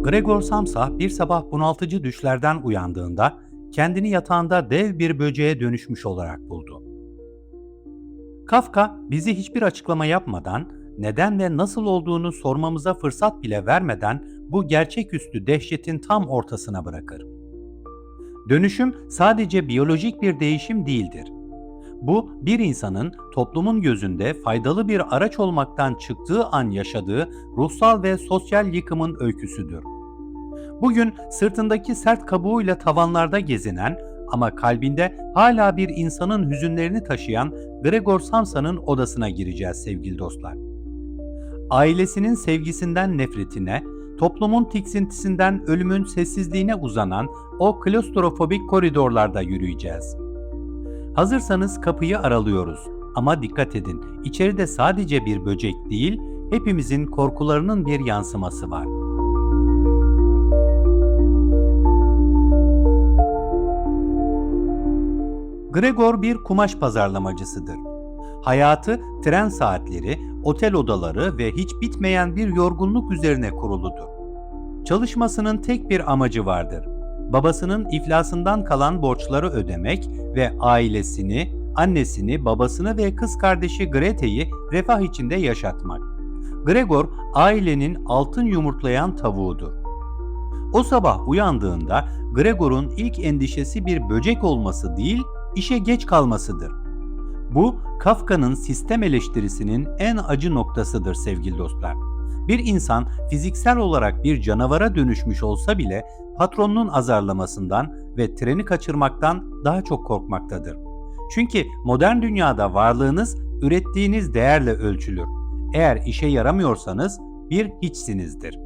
Gregor Samsa bir sabah bunaltıcı düşlerden uyandığında kendini yatağında dev bir böceğe dönüşmüş olarak buldu. Kafka bizi hiçbir açıklama yapmadan, neden ve nasıl olduğunu sormamıza fırsat bile vermeden bu gerçeküstü dehşetin tam ortasına bırakır. Dönüşüm sadece biyolojik bir değişim değildir. Bu, bir insanın toplumun gözünde faydalı bir araç olmaktan çıktığı an yaşadığı ruhsal ve sosyal yıkımın öyküsüdür. Bugün sırtındaki sert kabuğuyla tavanlarda gezinen ama kalbinde hala bir insanın hüzünlerini taşıyan Gregor Samsa'nın odasına gireceğiz sevgili dostlar. Ailesinin sevgisinden nefretine, toplumun tiksintisinden ölümün sessizliğine uzanan o klostrofobik koridorlarda yürüyeceğiz. Hazırsanız kapıyı aralıyoruz ama dikkat edin, içeride sadece bir böcek değil, hepimizin korkularının bir yansıması var. Gregor bir kumaş pazarlamacısıdır. Hayatı tren saatleri, otel odaları ve hiç bitmeyen bir yorgunluk üzerine kuruludur. Çalışmasının tek bir amacı vardır. Babasının iflasından kalan borçları ödemek ve ailesini, annesini, babasını ve kız kardeşi Grete'yi refah içinde yaşatmak. Gregor, ailenin altın yumurtlayan tavuğudur. O sabah uyandığında Gregor'un ilk endişesi bir böcek olması değil, işe geç kalmasıdır. Bu, Kafka'nın sistem eleştirisinin en acı noktasıdır sevgili dostlar. Bir insan fiziksel olarak bir canavara dönüşmüş olsa bile patronunun azarlamasından ve treni kaçırmaktan daha çok korkmaktadır. Çünkü modern dünyada varlığınız ürettiğiniz değerle ölçülür. Eğer işe yaramıyorsanız bir hiçsinizdir.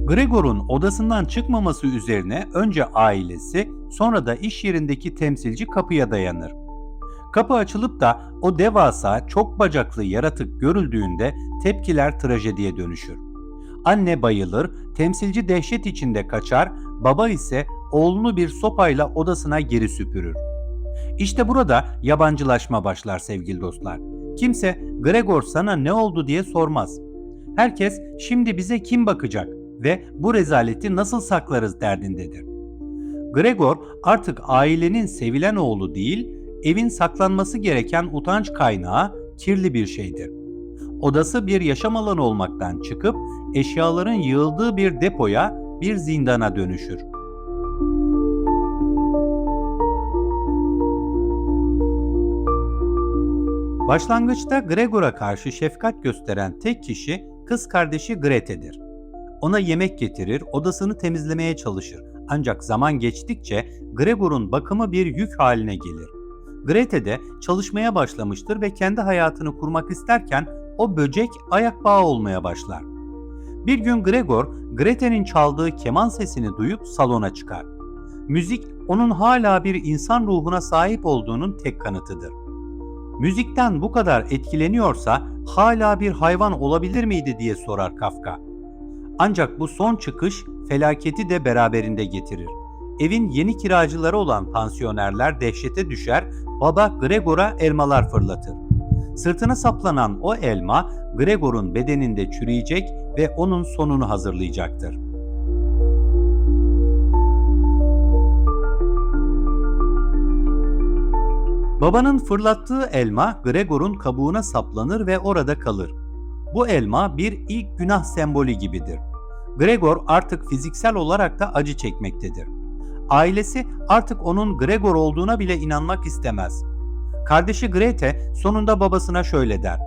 Gregor'un odasından çıkmaması üzerine önce ailesi, sonra da iş yerindeki temsilci kapıya dayanır. Kapı açılıp da o devasa, çok bacaklı yaratık görüldüğünde tepkiler trajediye dönüşür. Anne bayılır, temsilci dehşet içinde kaçar, baba ise oğlunu bir sopayla odasına geri süpürür. İşte burada yabancılaşma başlar sevgili dostlar. Kimse Gregor sana ne oldu diye sormaz. Herkes şimdi bize kim bakacak ve bu rezaleti nasıl saklarız derdindedir. Gregor artık ailenin sevilen oğlu değil, evin saklanması gereken utanç kaynağı, kirli bir şeydir. Odası bir yaşam alanı olmaktan çıkıp eşyaların yığıldığı bir depoya, bir zindana dönüşür. Başlangıçta Gregor'a karşı şefkat gösteren tek kişi kız kardeşi Grete'dir. Ona yemek getirir, odasını temizlemeye çalışır. Ancak zaman geçtikçe Gregor'un bakımı bir yük haline gelir. Grete de çalışmaya başlamıştır ve kendi hayatını kurmak isterken o böcek ayak bağı olmaya başlar. Bir gün Gregor, Grete'nin çaldığı keman sesini duyup salona çıkar. Müzik onun hala bir insan ruhuna sahip olduğunun tek kanıtıdır. Müzikten bu kadar etkileniyorsa hala bir hayvan olabilir miydi diye sorar Kafka. Ancak bu son çıkış felaketi de beraberinde getirir. Evin yeni kiracıları olan pansiyonerler dehşete düşer, baba Gregor'a elmalar fırlatır. Sırtına saplanan o elma Gregor'un bedeninde çürüyecek ve onun sonunu hazırlayacaktır. Babanın fırlattığı elma Gregor'un kabuğuna saplanır ve orada kalır. Bu elma bir ilk günah sembolü gibidir. Gregor artık fiziksel olarak da acı çekmektedir. Ailesi artık onun Gregor olduğuna bile inanmak istemez. Kardeşi Grete sonunda babasına şöyle der: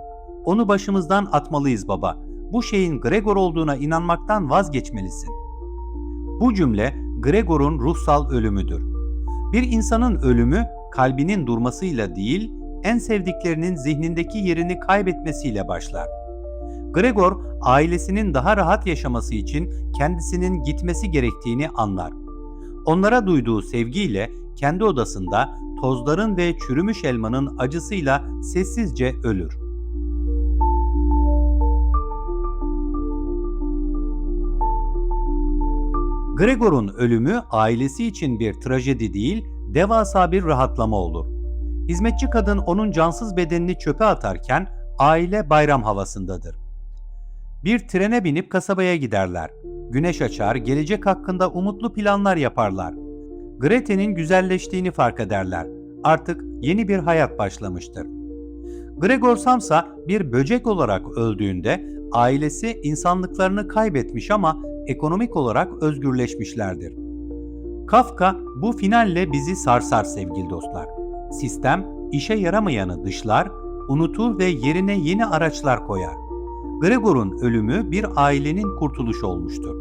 "Onu başımızdan atmalıyız baba. Bu şeyin Gregor olduğuna inanmaktan vazgeçmelisin." Bu cümle Gregor'un ruhsal ölümüdür. Bir insanın ölümü kalbinin durmasıyla değil, en sevdiklerinin zihnindeki yerini kaybetmesiyle başlar. Gregor, ailesinin daha rahat yaşaması için kendisinin gitmesi gerektiğini anlar. Onlara duyduğu sevgiyle kendi odasında tozların ve çürümüş elmanın acısıyla sessizce ölür. Gregor'un ölümü ailesi için bir trajedi değil, devasa bir rahatlama olur. Hizmetçi kadın onun cansız bedenini çöpe atarken aile bayram havasındadır. Bir trene binip kasabaya giderler. Güneş açar, gelecek hakkında umutlu planlar yaparlar. Grete'nin güzelleştiğini fark ederler. Artık yeni bir hayat başlamıştır. Gregor Samsa bir böcek olarak öldüğünde ailesi insanlıklarını kaybetmiş ama ekonomik olarak özgürleşmişlerdir. Kafka bu finalle bizi sarsar sevgili dostlar. Sistem işe yaramayanı dışlar, unutur ve yerine yeni araçlar koyar. Gregor'un ölümü bir ailenin kurtuluşu olmuştur.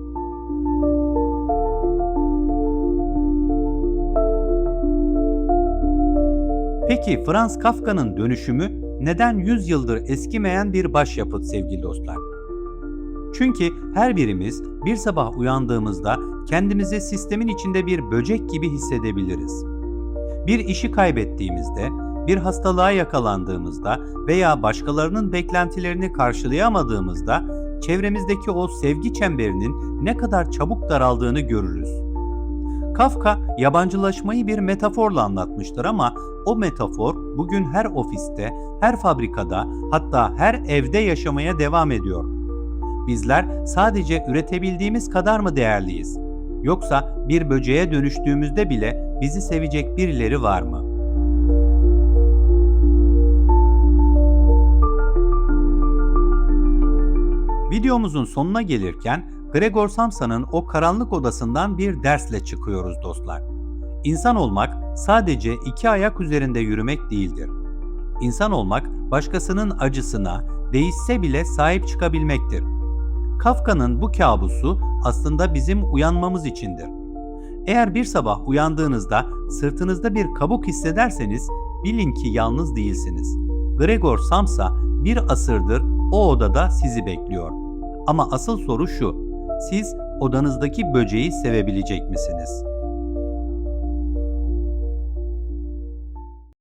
Peki Franz Kafka'nın dönüşümü neden 100 yıldır eskimeyen bir başyapıt sevgili dostlar? Çünkü her birimiz bir sabah uyandığımızda kendimizi sistemin içinde bir böcek gibi hissedebiliriz. Bir işi kaybettiğimizde, bir hastalığa yakalandığımızda veya başkalarının beklentilerini karşılayamadığımızda çevremizdeki o sevgi çemberinin ne kadar çabuk daraldığını görürüz. Kafka yabancılaşmayı bir metaforla anlatmıştır ama o metafor bugün her ofiste, her fabrikada, hatta her evde yaşamaya devam ediyor. Bizler sadece üretebildiğimiz kadar mı değerliyiz? Yoksa bir böceğe dönüştüğümüzde bile bizi sevecek birileri var mı? Videomuzun sonuna gelirken Gregor Samsa'nın o karanlık odasından bir dersle çıkıyoruz dostlar. İnsan olmak sadece iki ayak üzerinde yürümek değildir. İnsan olmak başkasının acısına, değişse bile sahip çıkabilmektir. Kafka'nın bu kabusu aslında bizim uyanmamız içindir. Eğer bir sabah uyandığınızda sırtınızda bir kabuk hissederseniz bilin ki yalnız değilsiniz. Gregor Samsa bir asırdır o odada sizi bekliyor. Ama asıl soru şu, siz odanızdaki böceği sevebilecek misiniz?